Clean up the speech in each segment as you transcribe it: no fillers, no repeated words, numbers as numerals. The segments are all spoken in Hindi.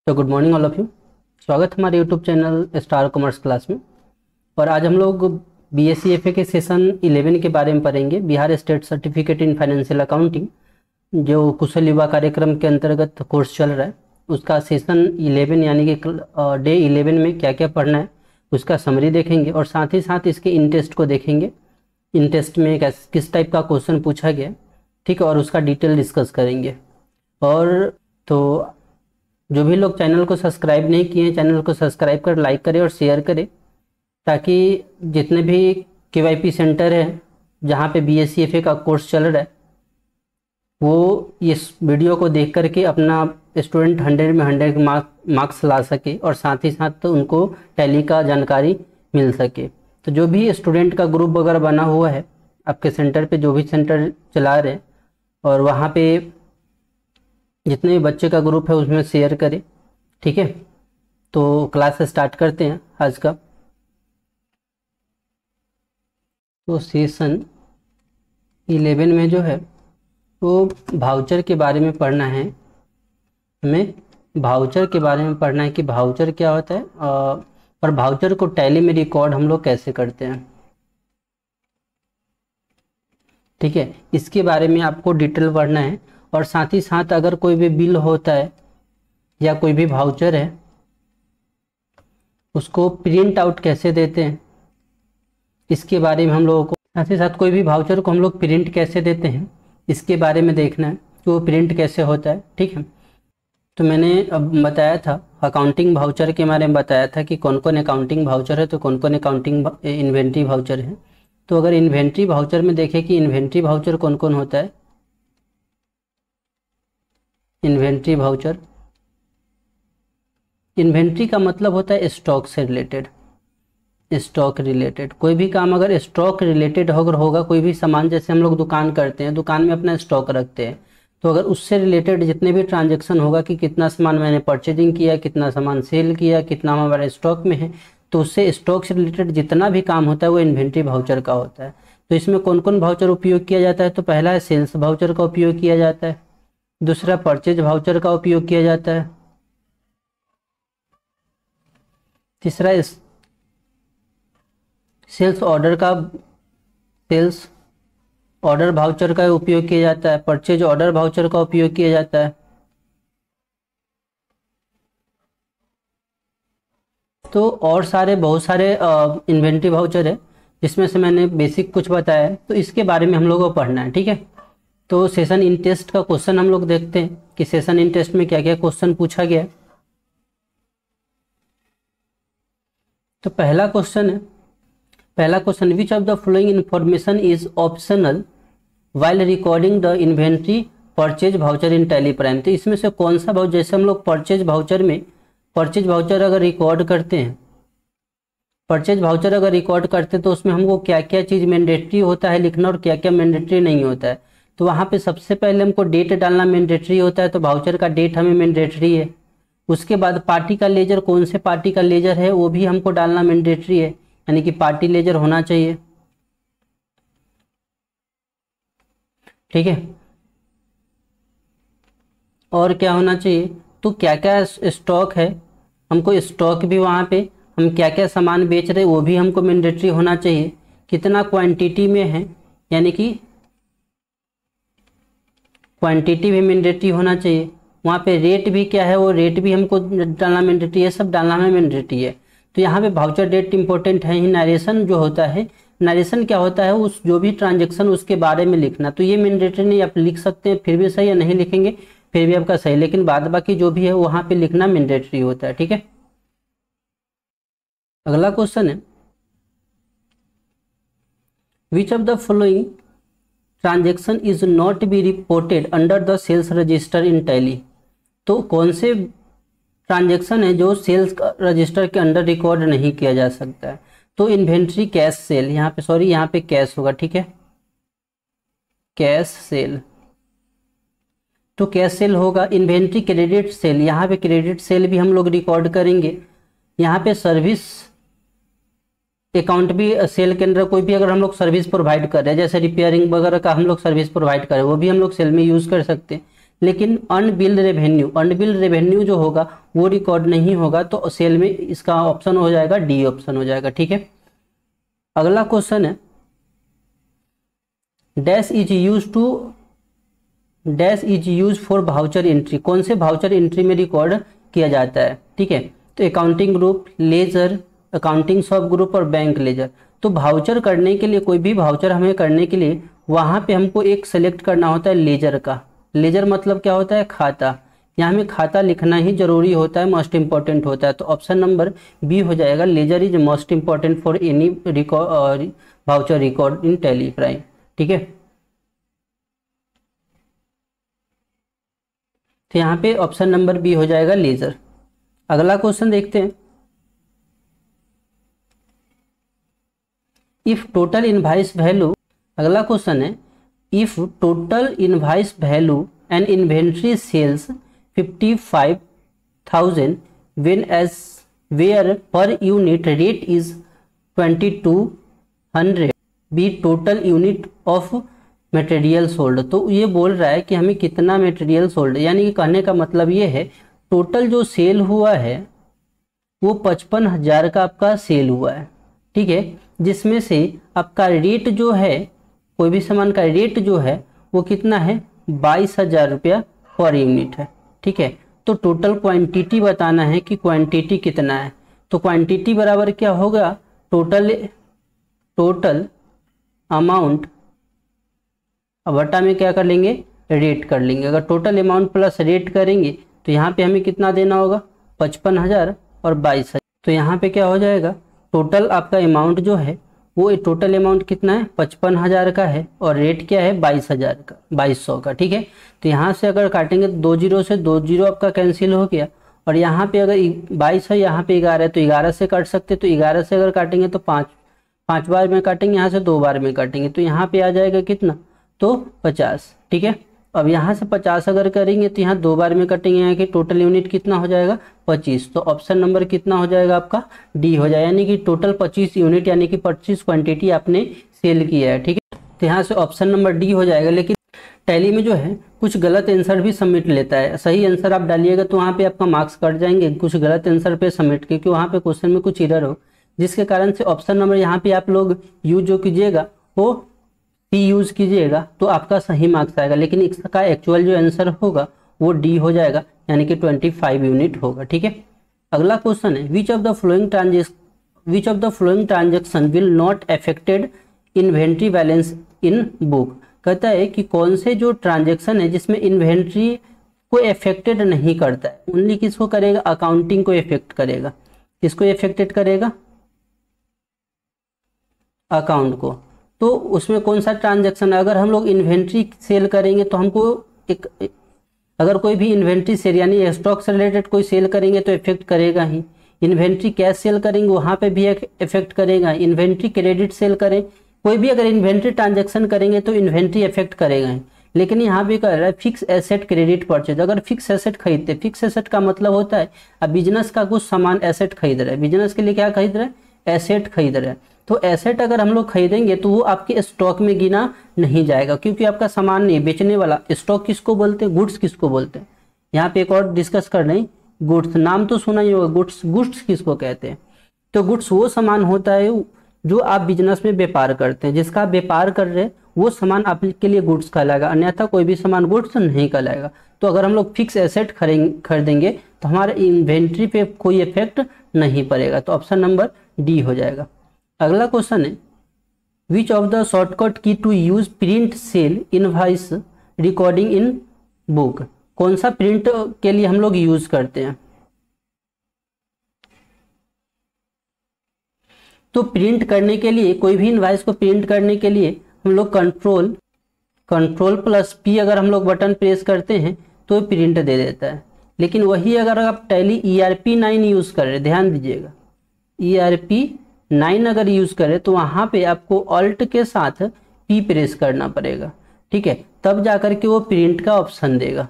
तो good morning all of you. स्वागत है हमारे YouTube channel star commerce class में। और आज हम लोग बीएससी एफए के सेशन 11 के बारे में पढ़ेंगे। Bihar state certificate in financial accounting जो कुशल युवा कार्यक्रम के अंतर्गत कोर्स चल रहा है, उसका सेशन 11 यानी कि डे 11 में क्या क्या पढ़ना है उसका समरी देखेंगे और साथ ही साथ इसके इन टेस्ट को देखेंगे। इन टेस्ट में किस टाइप का क्वेश्चन पूछा गया, ठीक है, और उसका डिटेल डिस्कस करेंगे। और तो जो भी लोग चैनल को सब्सक्राइब नहीं किए हैं, चैनल को सब्सक्राइब कर लाइक करें और शेयर करें, ताकि जितने भी केवाईपी सेंटर है जहाँ पे बीएससी एफए का कोर्स चल रहा है वो इस वीडियो को देख करके अपना स्टूडेंट 100 में 100 मार्क्स ला सके और साथ ही साथ तो उनको टैली का जानकारी मिल सके। तो जो भी स्टूडेंट का ग्रुप वगैरह बना हुआ है आपके सेंटर पे, जो भी सेंटर चला रहे हैं, और वहाँ पे जितने भी बच्चे का ग्रुप है उसमें शेयर करें, ठीक है। तो क्लास स्टार्ट करते हैं आज का। तो सेशन 11 में जो है वो भाउचर के बारे में पढ़ना है। हमें भाउचर के बारे में पढ़ना है कि भाउचर क्या होता है और भाउचर को टैली में रिकॉर्ड हम लोग कैसे करते हैं, ठीक है। इसके बारे में आपको डिटेल पढ़ना है। और साथ ही साथ अगर कोई भी बिल होता है या कोई भी भाउचर है उसको प्रिंट आउट कैसे देते हैं इसके बारे में हम लोगों को, साथ ही साथ कोई भी भाउचर को हम लोग प्रिंट कैसे देते हैं इसके बारे में देखना है कि वो प्रिंट कैसे होता है, ठीक है। तो मैंने अब बताया था अकाउंटिंग भाउचर के बारे में बताया था कि कौन कौन अकाउंटिंग भाउचर है, तो कौन कौन अकाउंटिंग इन्वेंट्री भाउचर है। तो अगर इन्वेंट्री भाउचर में देखें कि इन्वेंट्री भाउचर कौन कौन होता है। इन्वेंट्री भाउचर, इन्वेंट्री का मतलब होता है स्टॉक से रिलेटेड, स्टॉक रिलेटेड कोई भी काम अगर स्टॉक रिलेटेड अगर होगा, कोई भी सामान, जैसे हम लोग दुकान करते हैं, दुकान में अपना स्टॉक रखते हैं, तो अगर उससे रिलेटेड जितने भी ट्रांजैक्शन होगा कि कितना सामान मैंने परचेजिंग किया, कितना सामान सेल किया, कितना हमारे स्टॉक में है, तो उससे स्टॉक से रिलेटेड जितना भी काम होता है वो इन्वेंट्री भाउचर का होता है। तो इसमें कौन कौन भाउचर उपयोग किया जाता है, तो पहला है सेल्स भाउचर का उपयोग किया जाता है, दूसरा परचेज भाउचर का उपयोग किया जाता है, तीसरा सेल्स ऑर्डर भाउचर का उपयोग किया जाता है, परचेज ऑर्डर भाउचर का उपयोग किया जाता है। तो और बहुत सारे इन्वेंट्री भाउचर है, जिसमें से मैंने बेसिक कुछ बताया है, तो इसके बारे में हम लोगों को पढ़ना है, ठीक है। तो सेशन इन टेस्ट का क्वेश्चन हम लोग देखते हैं कि सेशन इन टेस्ट में क्या क्या क्वेश्चन पूछा गया है। तो पहला question which of the following information is optional while recording the inventory purchase voucher in Tally prime. तो इसमें से कौन सा भाउचर, जैसे हम लोग परचेज भाउचर अगर रिकॉर्ड करते हैं, तो उसमें हमको क्या क्या चीज़ मैंडेटरी होता है लिखना और क्या क्या मैंडेटरी नहीं होता है। तो वहाँ पे सबसे पहले हमको डेट डालना मैंडेटरी होता है, तो भाउचर का डेट हमें मैंडेटरी है। उसके बाद पार्टी का लेजर, कौन से पार्टी का लेजर है वो भी हमको डालना मैंडेटरी है, यानी कि पार्टी लेजर होना चाहिए, ठीक है। और क्या होना चाहिए, तो क्या क्या स्टॉक है, हमको स्टॉक भी वहाँ पे हम क्या क्या सामान बेच रहे वो भी हमको मैंडेटरी होना चाहिए, कितना क्वांटिटी में है, यानी कि क्वांटिटी भी मैंडेटरी होना चाहिए। वहाँ पे रेट भी क्या है, वो रेट भी हमको डालना मैंडेटरी है, सब डालना में मैंडेटरी है। तो यहाँ पे भाउचर डेट इंपॉर्टेंट है ही। नरेशन जो होता है, नरेशन क्या होता है, उस जो भी ट्रांजैक्शन उसके बारे में लिखना। तो ये मैंडेटरी नहीं, आप लिख सकते हैं फिर भी सही, या नहीं लिखेंगे फिर भी आपका सही, लेकिन बाद बाकी जो भी है वहाँ पे लिखना मैंडेटरी होता है, ठीक है। अगला क्वेश्चन है which of the following transaction is not be reported under the sales register in Tally. तो कौन से ट्रांजैक्शन है जो सेल्स रजिस्टर के अंडर रिकॉर्ड नहीं किया जा सकता है। तो इन्वेंट्री कैश सेल, यहाँ पे कैश होगा, ठीक है, कैश सेल, तो कैश सेल होगा। इन्वेंट्री क्रेडिट सेल, यहाँ पे क्रेडिट सेल भी हम लोग रिकॉर्ड करेंगे। यहाँ पे सर्विस अकाउंट भी सेल के अंदर, कोई भी अगर हम लोग सर्विस प्रोवाइड कर रहे हैं, जैसे रिपेयरिंग वगैरह का हम लोग सर्विस प्रोवाइड कर रहे हैं, वो भी हम लोग सेल में यूज़ कर सकते हैं। लेकिन अनबिल्ड रेवेन्यू जो होगा वो रिकॉर्ड नहीं होगा, तो सेल में इसका ऑप्शन हो जाएगा डी ऑप्शन हो जाएगा। ठीक है, अगला क्वेश्चन है dash is use for voucher entry, कौन से वाउचर एंट्री में रिकॉर्ड किया जाता है। ठीक है, तो accounting group, ledger, accounting shop group और बैंक लेजर। तो वाउचर करने के लिए, कोई भी वाउचर हमें करने के लिए वहाँ पे हमको एक सेलेक्ट करना होता है लेजर का। लेजर मतलब क्या होता है, खाता। यहाँ में खाता लिखना ही जरूरी होता है, मोस्ट इंपॉर्टेंट होता है। तो ऑप्शन नंबर बी हो जाएगा, ledger is most important for any record voucher record in Tally Prime. ठीक है, तो यहाँ पे ऑप्शन नंबर बी हो जाएगा लेजर। अगला क्वेश्चन देखते हैं, इफ टोटल इनवाइस वैल्यू, अगला क्वेश्चन है if total invoice value and inventory sales 55,000 when as where per unit rate is 2200 be total unit of material sold. तो ये बोल रहा है कि हमें कितना मटेरियल सोल्ड, यानी कि कहने का मतलब ये है टोटल जो सेल हुआ है वो 55,000 का आपका सेल हुआ है। ठीक है, जिसमें से आपका रेट जो है, कोई भी सामान का रेट जो है वो कितना है, 22,000 रुपया पर यूनिट है। ठीक है, तो टोटल क्वांटिटी बताना है कि क्वांटिटी कितना है। तो क्वांटिटी बराबर क्या होगा, टोटल अमाउंट, अब बटा में क्या कर लेंगे, रेट कर लेंगे। अगर टोटल अमाउंट प्लस रेट करेंगे तो यहाँ पे हमें कितना देना होगा, 55,000 और 22,000। तो यहाँ पे क्या हो जाएगा, टोटल आपका अमाउंट जो है वो टोटल अमाउंट कितना है, 55,000 का है और रेट क्या है, 22,000 का, 2200 का। ठीक है, तो यहाँ से अगर काटेंगे 2 जीरो से 2 जीरो आपका कैंसिल हो गया, और यहाँ पे अगर 22 है, यहाँ पे 11 है तो 11 से काट सकते। तो 11 से अगर काटेंगे तो 5 बार में काटेंगे, यहाँ से 2 बार में काटेंगे, तो यहाँ पे आ जाएगा कितना, तो 50। ठीक है, अब यहाँ से 50 अगर करेंगे तो यहाँ 2 बार में कटेंगे, यहाँ की टोटल यूनिट कितना हो जाएगा, 25। तो ऑप्शन नंबर कितना हो जाएगा आपका, डी हो जाएगा, यानी कि टोटल 25 यूनिट यानी कि 25 क्वांटिटी आपने सेल किया है। ठीक है, तो यहाँ से ऑप्शन नंबर डी हो जाएगा। लेकिन टैली में जो है कुछ गलत आंसर भी सबमिट लेता है, सही आंसर आप डालिएगा तो वहाँ पे आपका मार्क्स कट जाएंगे, कुछ गलत आंसर पे सबमिट, क्योंकि वहाँ पे क्वेश्चन में कुछ एरर हो, जिसके कारण से ऑप्शन नंबर यहाँ पे आप लोग यूज जो कीजिएगा वो सी यूज कीजिएगा तो आपका सही मार्क्स आएगा। लेकिन इसका एक्चुअल जो आंसर होगा वो डी हो जाएगा, यानी कि 25 यूनिट होगा। ठीक है, अगला क्वेश्चन है which of the flowing transaction will not affected inventory balance in book. कहता है कि कौन से जो ट्रांजेक्शन है जिसमें इन्वेंट्री को अफेक्टेड नहीं करता है, ओनली किसको करेगा, अकाउंटिंग को इफेक्ट करेगा। किसको इफेक्टेड करेगा, अकाउंट को। तो उसमें कौन सा ट्रांजैक्शन, अगर हम लोग इन्वेंट्री सेल करेंगे तो हमको अगर कोई भी इन्वेंट्री सेल यानी स्टॉक से रिलेटेड कोई सेल करेंगे तो इफेक्ट करेगा ही। इन्वेंट्री कैश सेल करेंगे वहाँ पे भी इफेक्ट करेगा। इन्वेंट्री क्रेडिट सेल करें, कोई भी अगर इन्वेंट्री ट्रांजैक्शन करेंगे तो इन्वेंट्री इफेक्ट करेगा ही। लेकिन यहाँ भी कह रहा है फिक्स एसेट क्रेडिट परचेज। अगर फिक्स एसेट खरीदते, फिक्स एसेट का मतलब होता है अब बिजनेस का कुछ सामान एसेट खरीद रहा है, बिजनेस के लिए क्या खरीद रहा है, एसेट खरीद रहा है। तो एसेट अगर हम लोग खरीदेंगे तो वो आपके स्टॉक में गिना नहीं जाएगा, क्योंकि आपका सामान नहीं बेचने वाला। स्टॉक किसको बोलते हैं, गुड्स किसको बोलते हैं। यहाँ पे एक और डिस्कस कर रहे हैं, गुड्स, नाम तो सुना ही होगा, गुड्स किसको कहते हैं। तो गुड्स वो सामान होता है जो आप बिजनेस में व्यापार करते हैं, जिसका आप व्यापार कर रहे हैं वो सामान आपके लिए गुड्स कहलाएगा, अन्यथा कोई भी सामान गुड्स नहीं कहलाएगा। तो अगर हम लोग फिक्स एसेट खरीदेंगे तो हमारे इन्वेंट्री पे कोई इफेक्ट नहीं पड़ेगा। तो ऑप्शन नंबर डी हो जाएगा। अगला क्वेश्चन है which of the shortcut key to use print sale invoice recording in book. कौन सा प्रिंट के लिए हम लोग यूज करते हैं। तो प्रिंट करने के लिए, कोई भी इनवॉइस को प्रिंट करने के लिए हम लोग कंट्रोल प्लस पी अगर हम लोग बटन प्रेस करते हैं तो प्रिंट दे देता है। लेकिन वही अगर आप टैली ERP9 यूज कर रहे, ध्यान दीजिएगा, ERP9 अगर यूज करें तो वहां पे आपको ऑल्ट के साथ पी प्रेस करना पड़ेगा। ठीक है, तब जाकर के वो प्रिंट का ऑप्शन देगा।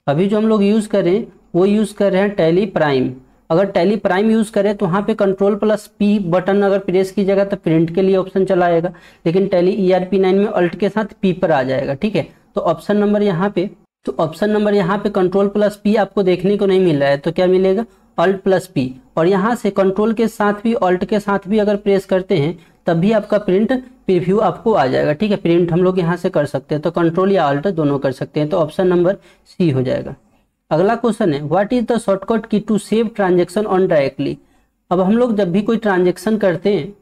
अभी जो हम लोग यूज करें वो यूज कर रहे हैं टैली प्राइम। अगर टैली प्राइम यूज करें तो वहाँ पे कंट्रोल प्लस पी बटन अगर प्रेस कीजिएगा तो प्रिंट के लिए ऑप्शन चला आएगा, लेकिन टैली ERP9 में अल्ट के साथ पी पर आ जाएगा। ठीक है, तो ऑप्शन नंबर यहाँ पे तो ऑप्शन नंबर यहाँ पे कंट्रोल प्लस पी आपको देखने को नहीं मिल रहा है, तो क्या मिलेगा, ऑल्ट प्लस पी। और यहाँ से कंट्रोल के साथ भी ऑल्ट के साथ भी अगर प्रेस करते हैं तब भी आपका प्रिंट प्रीव्यू आपको आ जाएगा। ठीक है, प्रिंट हम लोग यहाँ से कर सकते हैं, तो कंट्रोल या ऑल्ट दोनों कर सकते हैं, तो ऑप्शन नंबर सी हो जाएगा। अगला क्वेश्चन है, what is the shortcut key to save transaction on directly. अब हम लोग जब भी कोई ट्रांजेक्शन करते हैं,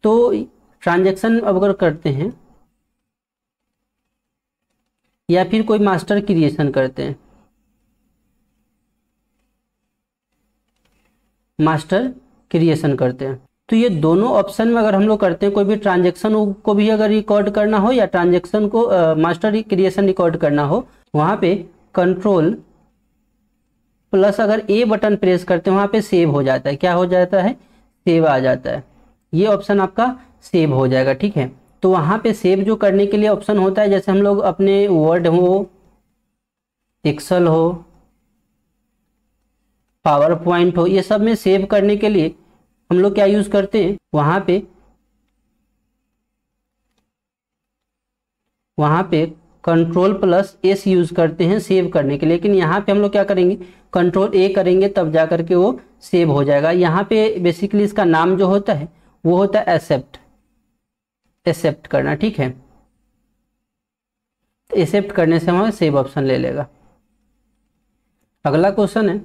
तो ट्रांजेक्शन अगर करते हैं या फिर कोई मास्टर क्रिएशन करते हैं, मास्टर क्रिएशन करते हैं, तो ये दोनों ऑप्शन में अगर हम लोग करते हैं, कोई भी ट्रांजेक्शन को भी अगर रिकॉर्ड करना हो या ट्रांजेक्शन को मास्टर क्रिएशन रिकॉर्ड करना हो, वहाँ पे कंट्रोल प्लस अगर ए बटन प्रेस करते हैं वहाँ पे सेव हो जाता है। क्या हो जाता है, सेव आ जाता है, ये ऑप्शन आपका सेव हो जाएगा। ठीक है, तो वहाँ पे सेव जो करने के लिए ऑप्शन होता है, जैसे हम लोग अपने वर्ड हो, एक्सेल हो, पावर पॉइंट हो, ये सब में सेव करने के लिए हम लोग क्या यूज करते हैं, वहाँ पे कंट्रोल प्लस एस यूज करते हैं सेव करने के लिए। लेकिन यहाँ पे हम लोग क्या करेंगे, कंट्रोल ए करेंगे तब जा करके वो सेव हो जाएगा। यहाँ पे बेसिकली इसका नाम जो होता है वो होता है एक्सेप्ट करना। ठीक है, तो एक्सेप्ट करने से हमें सेव ऑप्शन ले लेगा। अगला क्वेश्चन है,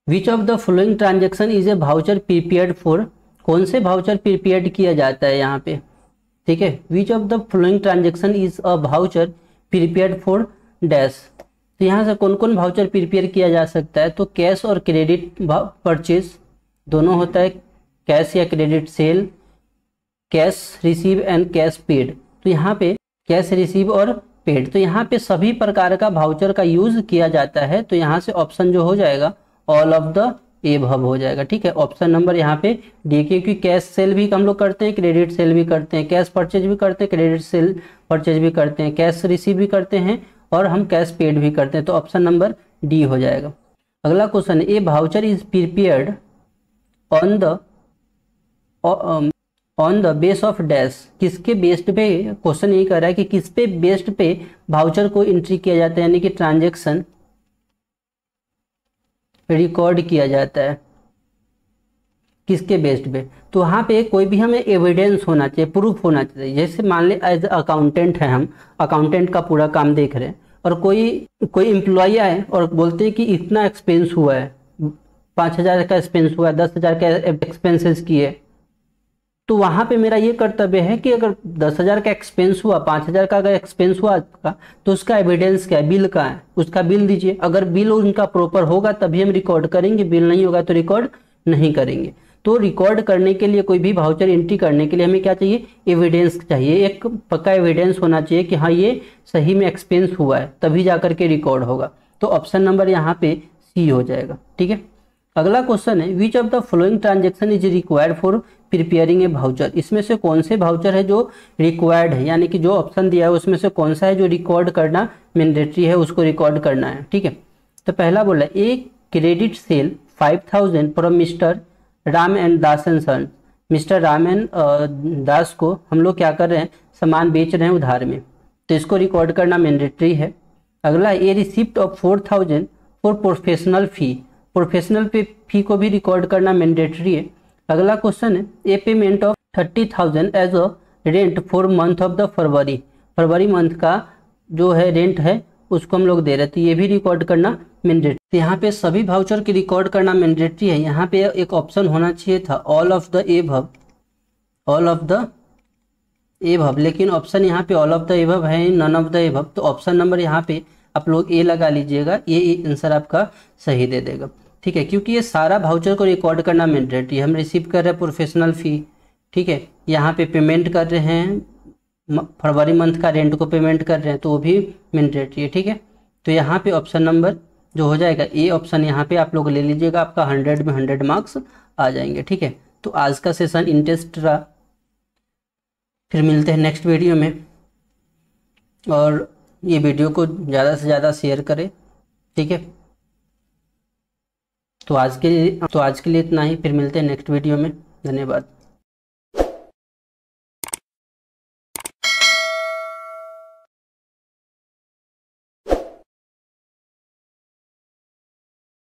which of the following transaction is a voucher prepared for. कौन से वाउचर प्रीपेयर्ड किया जाता है यहाँ पे। ठीक है, which of the following transaction is a voucher prepared for dash. तो यहाँ से कौन कौन वाउचर प्रीपेयर किया जा सकता है, तो कैश और क्रेडिट परचेज दोनों होता है, कैश या credit sale, cash receive and cash paid. तो यहाँ पे कैश रिसीव और पेड, तो यहाँ पे सभी प्रकार का वाउचर का यूज किया जाता है। तो यहाँ से ऑप्शन जो हो जाएगा ऑल ऑफ द एबव हो जाएगा। ठीक है, ऑप्शन नंबर यहाँ पे डी, क्योंकि कैश सेल भी हम लोग करते हैं, क्रेडिट सेल भी करते हैं, कैश परचेज भी करते हैं, क्रेडिट सेल परचेज भी करते हैं, कैश रिसीव भी करते हैं और हम कैश पेड भी करते हैं। तो ऑप्शन नंबर डी हो जाएगा। अगला question, A voucher is prepared on the base of dash. किसके बेस्ड पे, क्वेश्चन यही कर रहा है कि किस पे बेस्ड पे वाउचर को एंट्री किया जाता है, यानी कि ट्रांजेक्शन रिकॉर्ड किया जाता है, किसके बेस्ड पे। तो वहाँ पे कोई भी हमें एविडेंस होना चाहिए, प्रूफ होना चाहिए। जैसे मान ले एज अकाउंटेंट है, हम अकाउंटेंट का पूरा काम देख रहे हैं और कोई एम्प्लॉय आए और बोलते हैं कि इतना एक्सपेंस हुआ है, 5,000 का एक्सपेंस हुआ है, 10,000 का एक्सपेंसेस किए, तो वहाँ पे मेरा ये कर्तव्य है कि अगर 10,000 का एक्सपेंस हुआ, 5,000 का अगर एक्सपेंस हुआ तो उसका एविडेंस क्या है, बिल का है, उसका बिल दीजिए। अगर बिल उनका प्रॉपर होगा तभी हम रिकॉर्ड करेंगे, बिल नहीं होगा तो रिकॉर्ड नहीं करेंगे। तो रिकॉर्ड करने के लिए, कोई भी वाउचर एंट्री करने के लिए हमें क्या चाहिए, एविडेंस चाहिए, एक पक्का एविडेंस होना चाहिए कि हाँ ये सही में एक्सपेंस हुआ है, तभी जा करके रिकॉर्ड होगा। तो ऑप्शन नंबर यहाँ पे सी हो जाएगा। ठीक है, अगला क्वेश्चन है, which of the following transaction is required for preparing A voucher. इसमें से कौन से वाउचर है जो रिक्वायर्ड है, यानी कि जो ऑप्शन दिया है उसमें से कौन सा है जो रिकॉर्ड करना मैंडेटरी है, उसको रिकॉर्ड करना है। ठीक है, तो पहला बोला a credit sale 5,000 from mister Ram and Das and son. Mister Ram and Das को हम लोग क्या कर रहे हैं, सामान बेच रहे हैं उधार में, तो इसको रिकॉर्ड करना मैंडेटरी है। अगला a receipt of 4,000 for professional fee. Professional fee को भी रिकॉर्ड करना मैंडेटरी है। अगला क्वेश्चन है, a payment of 30,000 as a rent for month of the February month का जो है रेंट है उसको हम लोग दे रहे थे, ये भी रिकॉर्ड करना मैंडेटरी। यहाँ पे सभी वाउचर की रिकॉर्ड करना मैंडेटरी है। यहाँ पे एक ऑप्शन होना चाहिए था ऑल ऑफ द एबव, लेकिन ऑप्शन यहाँ पे ऑल ऑफ द एबव है, नन ऑफ द एबव। तो ऑप्शन नंबर यहाँ पे आप लोग ए लगा लीजिएगा, ये आंसर आपका सही दे देगा। ठीक है, क्योंकि ये सारा वाउचर को रिकॉर्ड करना मैंडेटरी है। हम रिसीव कर रहे हैं प्रोफेशनल फी, ठीक है, यहाँ पे पेमेंट कर रहे हैं, फरवरी मंथ का रेंट को पेमेंट कर रहे हैं, तो वो भी मैंडेटरी है। ठीक है, तो यहाँ पे ऑप्शन नंबर जो हो जाएगा ए ऑप्शन यहाँ पे आप लोग ले लीजिएगा, आपका 100 में 100 मार्क्स आ जाएंगे। ठीक है, तो आज का सेशन इंटरेस्ट रहा, फिर मिलते हैं नेक्स्ट वीडियो में, और ये वीडियो को ज़्यादा से ज़्यादा शेयर करें। ठीक है, तो आज के लिए इतना ही, फिर मिलते हैं नेक्स्ट वीडियो में। धन्यवाद।